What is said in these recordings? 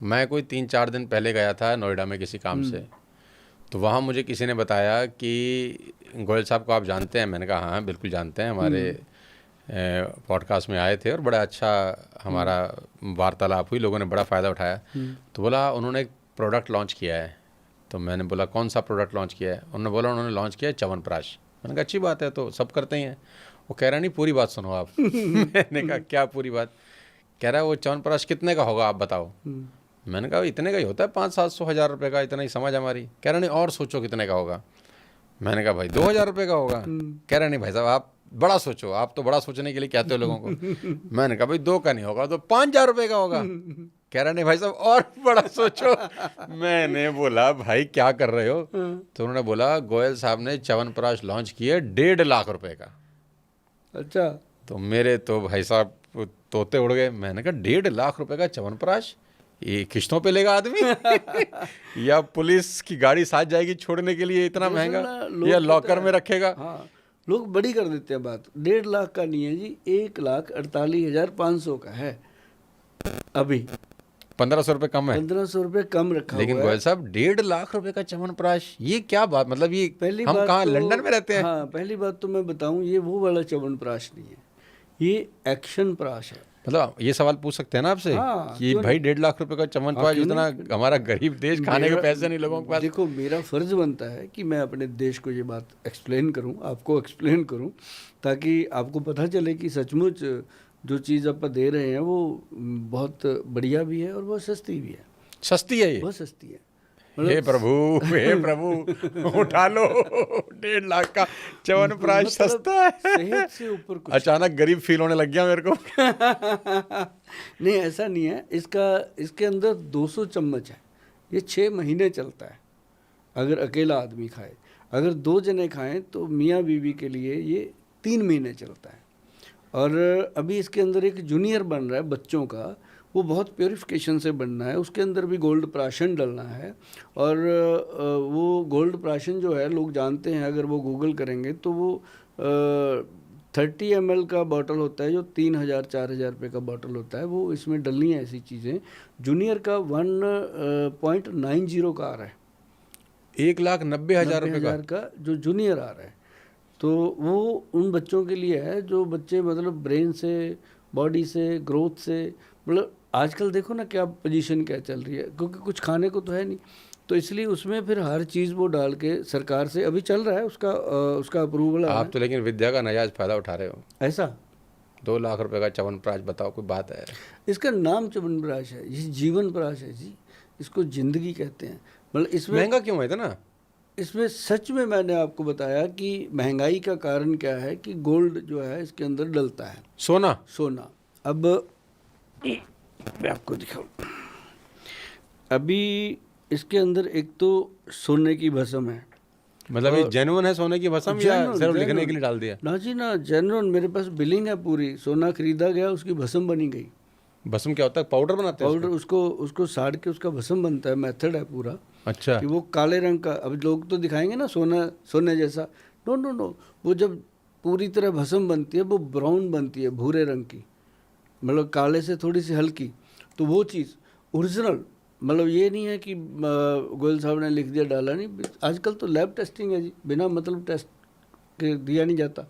मैं कोई 3-4 दिन पहले गया था नोएडा में किसी काम से, तो वहाँ मुझे किसी ने बताया कि गोयल साहब को आप जानते हैं? मैंने कहा हाँ बिल्कुल जानते हैं, हमारे पॉडकास्ट में आए थे और बड़ा अच्छा हमारा वार्तालाप हुई, लोगों ने बड़ा फ़ायदा उठाया। तो बोला उन्होंने एक प्रोडक्ट लॉन्च किया है। तो मैंने बोला कौन सा प्रोडक्ट लॉन्च किया है? उन्होंने बोला उन्होंने लॉन्च किया है च्यवनप्राश। मैंने कहा अच्छी बात है, तो सब करते ही हैं। वो कह रहा नहीं पूरी बात सुनो आप। मैंने कहा क्या पूरी बात? कह रहा है वो च्यवनप्राश कितने का होगा आप बताओ। मैंने कहा इतने का ही होता है, 500-700 हज़ार रुपये का, इतना ही समझ हमारी। कह रहा नहीं और सोचो कितने का होगा। मैंने कहा भाई 2,000 रुपये का होगा। कह रहा नहीं भाई साहब आप बड़ा सोचो, आप तो बड़ा सोचने के लिए कहते हो लोगों को। मैंने कहा भाई 2 का नहीं होगा तो 5,000 रुपये का होगा। कह रहा नहीं भाई साहब और बड़ा सोचो। मैंने बोला भाई क्या कर रहे हो? तो उन्होंने बोला गोयल साहब ने च्यवनप्राश लॉन्च किए 1.5 लाख रुपए का। अच्छा। तो मेरे तो भाई साहब तोते उड़ गए। मैंने कहा 1.5 लाख रुपए का च्यवनप्राश, ये किश्तों पे लेगा आदमी? या पुलिस की गाड़ी साथ जाएगी छोड़ने के लिए इतना महंगा, या लॉकर में रखेगा? हाँ, लोग बड़ी कर देते हैं बात। 1.5 लाख का नहीं है जी, 1,48,500 का है अभी। 1,500 रुपये कम है। 1,500 रुपये कम रखा हुआ है। लेकिन गोयल साहब 1.5 लाख रुपए का च्यवनप्राश, ये क्या बात? मतलब ये पहली हम बात कहाँ तो, लंदन में रहते हैं? हाँ, पहली बात तो मैं बताऊं, ये वो वाला च्यवनप्राश नहीं है, ये एक्शन प्राश है। मतलब ये सवाल पूछ सकते हैं ना आपसे? हाँ, कि भाई 1.5 लाख रुपए का च्यवनप्राश, इतना हमारा गरीब देश, खाने के पैसे नहीं लोगों के पास। देखो, मेरा फर्ज बनता है कि मैं अपने देश को ये बात एक्सप्लेन करूं, आपको एक्सप्लेन करूं, ताकि आपको पता चले कि सचमुच जो चीज़ आप दे रहे हैं वो बहुत बढ़िया भी है और बहुत सस्ती भी है। सस्ती है ये? बहुत सस्ती है। हे प्रभु, हे प्रभु, उठा लो 1.5 लाख का च्यवनप्राश सस्ता है। सेहत से ऊपर कुछ। अचानक गरीब फील होने लग गया मेरे को। नहीं, ऐसा नहीं है। इसके अंदर 200 चम्मच है। ये 6 महीने चलता है अगर अकेला आदमी खाए। अगर 2 जने खाएं तो मियाँ बीवी के लिए ये 3 महीने चलता है। और अभी इसके अंदर एक जूनियर बन रहा है बच्चों का, वो बहुत प्योरिफिकेशन से बनना है, उसके अंदर भी गोल्ड प्राशन डलना है। और वो गोल्ड प्राशन जो है लोग जानते हैं, अगर वो गूगल करेंगे तो वो 30 ml का बॉटल होता है जो 3,000-4,000 रुपये का बॉटल होता है, वो इसमें डलनी है ऐसी चीज़ें। जूनियर का 1.90 का आ रहा है, 1,90,000 का जो जूनियर आ रहा है। तो वो उन बच्चों के लिए है जो बच्चे मतलब ब्रेन से, बॉडी से, ग्रोथ से, मतलब आजकल देखो ना क्या पोजीशन क्या चल रही है, क्योंकि कुछ खाने को तो है नहीं, तो इसलिए उसमें फिर हर चीज़ वो डाल के सरकार से अभी चल रहा है, उसका अप्रूवल आ रहा है। आप तो लेकिन विद्या का नाजायज फायदा उठा रहे हो। ऐसा 2 लाख रुपए का च्यवनप्राश, बताओ कोई बात है? इसका नाम च्यवनप्राश है, ये जीवन प्राश है जी, इसको जिंदगी कहते हैं। मतलब इसमें महंगा क्यों है इतना? इसमें सच में मैंने आपको बताया कि महंगाई का कारण क्या है कि गोल्ड जो है इसके अंदर डलता है। सोना। अब मैं आपको दिखाऊं, अभी इसके अंदर एक तो सोने की भस्म है। मतलब ये जेन्युइन है सोने की भस्म, या सिर्फ लिखने के लिए डाल दिया? ना जी ना, जेन्युइन, मेरे पास बिलिंग है पूरी। सोना खरीदा गया, उसकी भस्म बनी गई। भस्म क्या होता है? पाउडर बनाते हैं? पाउडर, उसको साड़ के उसका भस्म बनता है, मेथड है पूरा। अच्छा। कि वो काले रंग का, अब लोग तो दिखाएंगे ना सोने जैसा, नो नो नो, वो जब पूरी तरह भस्म बनती है वो ब्राउन बनती है, भूरे रंग की, मतलब काले से थोड़ी सी हल्की। तो वो चीज़ ओरिजिनल, मतलब ये नहीं है कि गोयल साहब ने लिख दिया डाला नहीं। आजकल तो लैब टेस्टिंग है जी, बिना मतलब टेस्ट के दिया नहीं जाता,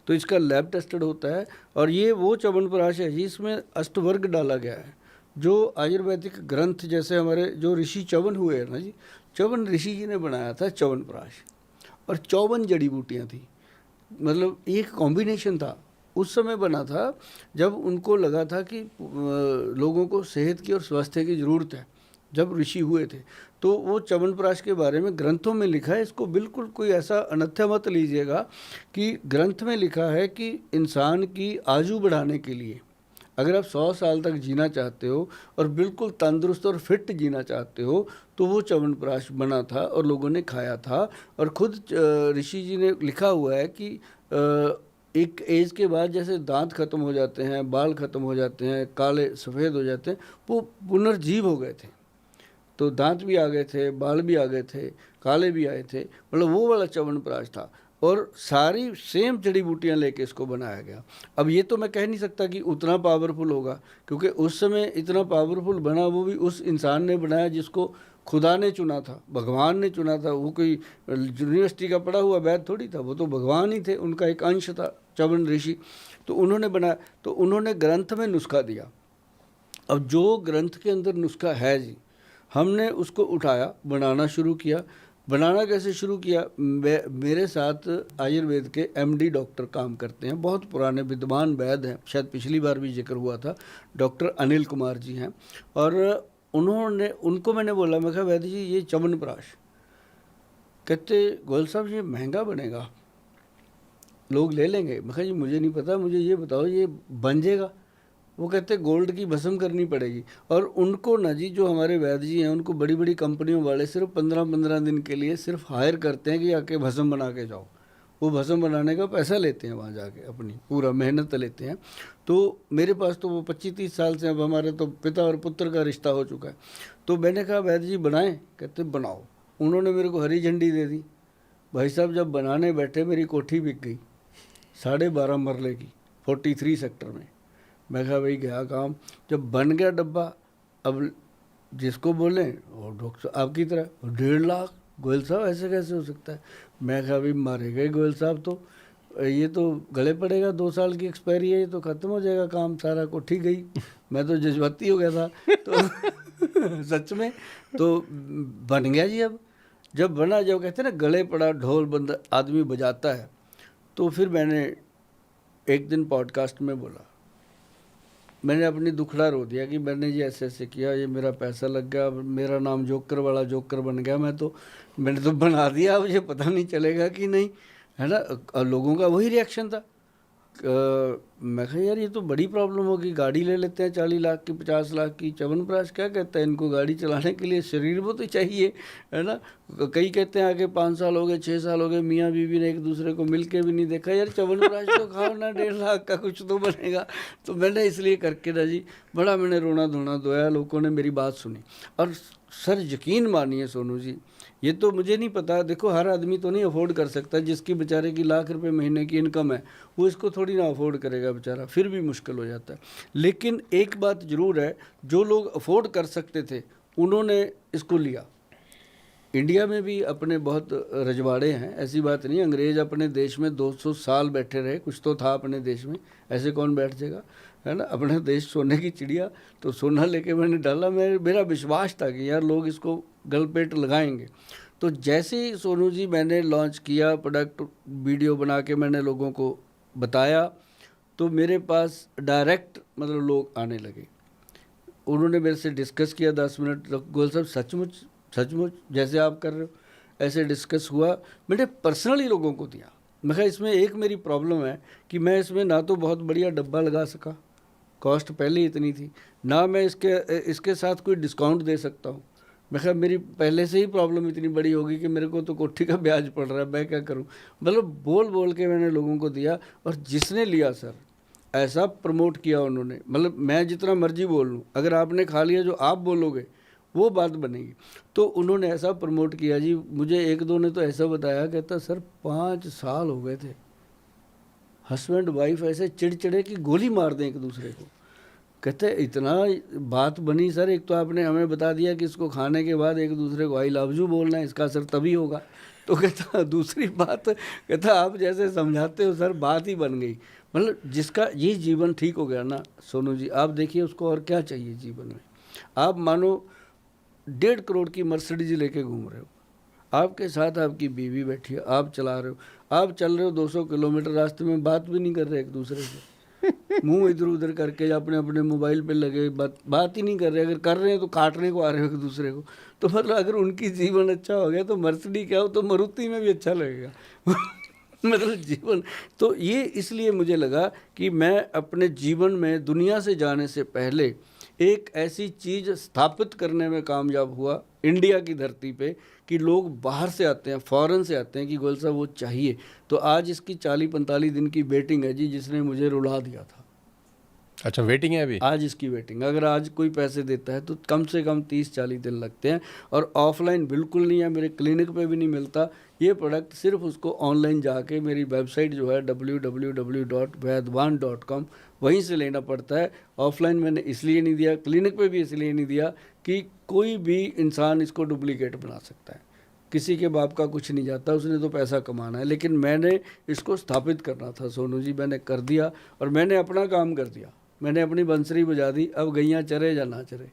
तो इसका लैब टेस्टेड होता है। और ये वो च्यवनप्राश है जी, इसमें अष्टवर्ग डाला गया है, जो आयुर्वेदिक ग्रंथ, जैसे हमारे जो ऋषि च्यवन हुए हैं ना जी, च्यवन ऋषि जी ने बनाया था च्यवनप्राश, और 54 जड़ी बूटियाँ थी, मतलब एक कॉम्बिनेशन था। उस समय बना था जब उनको लगा था कि लोगों को सेहत की और स्वास्थ्य की ज़रूरत है, जब ऋषि हुए थे। तो वो च्यवनप्राश के बारे में ग्रंथों में लिखा है। इसको बिल्कुल कोई ऐसा अन्यथा मत लीजिएगा कि ग्रंथ में लिखा है कि इंसान की आयु बढ़ाने के लिए, अगर आप 100 साल तक जीना चाहते हो और बिल्कुल तंदुरुस्त और फिट जीना चाहते हो, तो वो च्यवनप्राश बना था और लोगों ने खाया था। और खुद ऋषि जी ने लिखा हुआ है कि एक एज के बाद जैसे दांत खत्म हो जाते हैं, बाल खत्म हो जाते हैं, काले सफ़ेद हो जाते हैं, वो पुनर्जीव हो गए थे। तो दांत भी आ गए थे, बाल भी आ गए थे, काले भी आए थे, मतलब वो वाला च्यवनप्राश था। और सारी सेम जड़ी बूटियाँ लेके इसको बनाया गया। अब ये तो मैं कह नहीं सकता कि उतना पावरफुल होगा, क्योंकि उस समय इतना पावरफुल बना वो भी उस इंसान ने बनाया जिसको खुदा ने चुना था, भगवान ने चुना था। वो कोई यूनिवर्सिटी का पढ़ा हुआ वैद थोड़ी था, वो तो भगवान ही थे, उनका एक अंश था च्यवन ऋषि। तो उन्होंने बनाया, तो उन्होंने ग्रंथ में नुस्खा दिया। अब जो ग्रंथ के अंदर नुस्खा है जी, हमने उसको उठाया, बनाना शुरू किया। बनाना कैसे शुरू किया, मेरे साथ आयुर्वेद के एमडी डॉक्टर काम करते हैं, बहुत पुराने विद्वान वैद्य हैं, शायद पिछली बार भी जिक्र हुआ था, डॉक्टर अनिल कुमार जी हैं। और उनको मैंने बोला, मैं कहा वैद्य जी ये च्यवनप्राश, कहते गोयल साहब ये महंगा बनेगा, लोग ले लेंगे। मैं कहा जी मुझे नहीं पता, मुझे ये बताओ ये बन जाएगा? वो कहते गोल्ड की भस्म करनी पड़ेगी। और उनको ना जी, जो हमारे वैद्य जी हैं, उनको बड़ी बड़ी कंपनियों वाले सिर्फ 15-15 दिन के लिए सिर्फ हायर करते हैं कि आके भस्म बना के जाओ। वो भस्म बनाने का पैसा लेते हैं वहाँ जाके, अपनी पूरा मेहनत लेते हैं। तो मेरे पास तो वो 25-30 साल से, अब हमारे तो पिता और पुत्र का रिश्ता हो चुका है। तो मैंने कहा वैद्य जी बनाएं? कहते बनाओ। उन्होंने मेरे को हरी झंडी दे दी। भाई साहब जब बनाने बैठे मेरी कोठी बिक गई 12.5 मरले की 43 सेक्टर में। मैं कहा भाई गया काम। जब बन गया डब्बा, अब जिसको बोले और डॉक्टर आपकी तरह 1.5 लाख, गोयल साहब ऐसे कैसे हो सकता है? मैं कहा भाई मारे गए गोयल साहब, तो ये तो गले पड़ेगा, 2 साल की एक्सपायरी है, ये तो ख़त्म हो जाएगा काम सारा, कोठी गई। मैं तो जज्बाती हो गया था तो सच में तो बन गया जी। अब जब बना, जब कहते हैं ना गले पड़ा ढोल बंद आदमी बजाता है, तो फिर मैंने एक दिन पॉडकास्ट में बोला, मैंने अपनी दुखड़ा रो दिया कि मैंने ये ऐसे ऐसे किया, ये मेरा पैसा लग गया, मेरा नाम जोकर वाला जोकर बन गया। मैंने तो बना दिया, अब ये पता नहीं चलेगा कि नहीं, है ना। लोगों का वही रिएक्शन था। मैं कहा यार ये तो बड़ी प्रॉब्लम होगी, गाड़ी ले लेते हैं 40 लाख की, 50 लाख की, च्यवनप्राश क्या कहता है, इनको गाड़ी चलाने के लिए शरीर वो तो चाहिए, है ना। कई कहते हैं आगे 5 साल हो गए, 6 साल हो गए, मियाँ बीवी ने एक दूसरे को मिल के भी नहीं देखा। यार च्यवनप्राश तो खाओ ना, 1.5 लाख का कुछ तो बनेगा। तो मैंने इसलिए करके ना जी बड़ा मैंने रोना धोना धोया, लोगों ने मेरी बात सुनी। और सर यकीन मानिए सोनू जी, ये तो मुझे नहीं पता, देखो हर आदमी तो नहीं अफोर्ड कर सकता, जिसकी बेचारे की लाख रुपए महीने की इनकम है वो इसको थोड़ी ना अफोर्ड करेगा बेचारा, फिर भी मुश्किल हो जाता है। लेकिन एक बात ज़रूर है, जो लोग अफोर्ड कर सकते थे उन्होंने इसको लिया। इंडिया में भी अपने बहुत रजवाड़े हैं, ऐसी बात नहीं। अंग्रेज़ अपने देश में 200 साल बैठे रहे, कुछ तो था अपने देश में, ऐसे कौन बैठ जाएगा, है ना। अपना देश सोने की चिड़िया, तो सोना लेके मैंने डाला। मेरा विश्वास था कि यार लोग इसको गलपेट लगाएंगे। तो जैसे ही सोनू जी मैंने लॉन्च किया प्रोडक्ट, वीडियो बना के मैंने लोगों को बताया, तो मेरे पास डायरेक्ट मतलब लोग आने लगे। उन्होंने मेरे से डिस्कस किया 10 मिनट, तो गोयल साहब सचमुच जैसे आप कर रहे हो ऐसे डिस्कस हुआ। मैंने पर्सनली लोगों को दिया। मैं कहा इसमें एक मेरी प्रॉब्लम है कि मैं इसमें ना तो बहुत बढ़िया डब्बा लगा सका, कॉस्ट पहले ही इतनी थी, ना मैं इसके साथ कोई डिस्काउंट दे सकता हूँ। मैं कहा मेरी पहले से ही प्रॉब्लम इतनी बड़ी होगी कि मेरे को तो कोठी का ब्याज पड़ रहा है, मैं क्या करूँ। मतलब बोल के मैंने लोगों को दिया, और जिसने लिया सर ऐसा प्रमोट किया उन्होंने, मतलब मैं जितना मर्जी बोल लूँ, अगर आपने खा लिया जो आप बोलोगे वो बात बनेगी। तो उन्होंने ऐसा प्रमोट किया जी। मुझे एक दो ने तो ऐसा बताया, कहता सर 5 साल हो गए थे, हस्बैंड वाइफ ऐसे चिड़चिड़े की गोली मार दें एक दूसरे को। कहते इतना बात बनी सर, एक तो आपने हमें बता दिया कि इसको खाने के बाद एक दूसरे को आई लव यू बोलना है, इसका असर तभी होगा। तो कहता दूसरी बात, कहता आप जैसे समझाते हो सर बात ही बन गई। मतलब जिसका ये जीवन ठीक हो गया ना सोनू जी, आप देखिए उसको और क्या चाहिए जीवन में। आप मानो 1.5 करोड़ की मर्सिडीज लेके घूम रहे हो, आपके साथ आपकी बीवी बैठी है, आप चला रहे हो, आप चल रहे हो 200 किलोमीटर, रास्ते में बात भी नहीं कर रहे एक दूसरे से, मुंह इधर उधर करके अपने अपने मोबाइल पे लगे, बात ही नहीं कर रहे। अगर कर रहे हैं तो काटने को आ रहे हो एक दूसरे को। तो मतलब अगर उनकी जीवन अच्छा हो गया तो मर्सिडीज क्या हो तो मारुति में भी अच्छा लगेगा। मतलब जीवन तो ये इसलिए मुझे लगा कि मैं अपने जीवन में दुनिया से जाने से पहले एक ऐसी चीज़ स्थापित करने में कामयाब हुआ इंडिया की धरती पे कि लोग बाहर से आते हैं, फ़ॉरेन से आते हैं कि गोयल साहब वो चाहिए। तो आज इसकी 40-45 दिन की वेटिंग है जी, जिसने मुझे रुला दिया था। अच्छा, वेटिंग है अभी? आज इसकी वेटिंग, अगर आज कोई पैसे देता है तो कम से कम 30-40 दिन लगते हैं। और ऑफलाइन बिल्कुल नहीं है, मेरे क्लिनिक पे भी नहीं मिलता ये प्रोडक्ट। सिर्फ उसको ऑनलाइन जाके मेरी वेबसाइट जो है www.vaidwan.com वहीं से लेना पड़ता है। ऑफलाइन मैंने इसलिए नहीं दिया, क्लिनिक पे भी इसलिए नहीं दिया कि कोई भी इंसान इसको डुप्लीकेट बना सकता है। किसी के बाप का कुछ नहीं जाता, उसने तो पैसा कमाना है। लेकिन मैंने इसको स्थापित करना था सोनू जी, मैंने कर दिया और मैंने अपना काम कर दिया। मैंने अपनी बंसरी बजा दी, अब गैया चरे या ना चरे।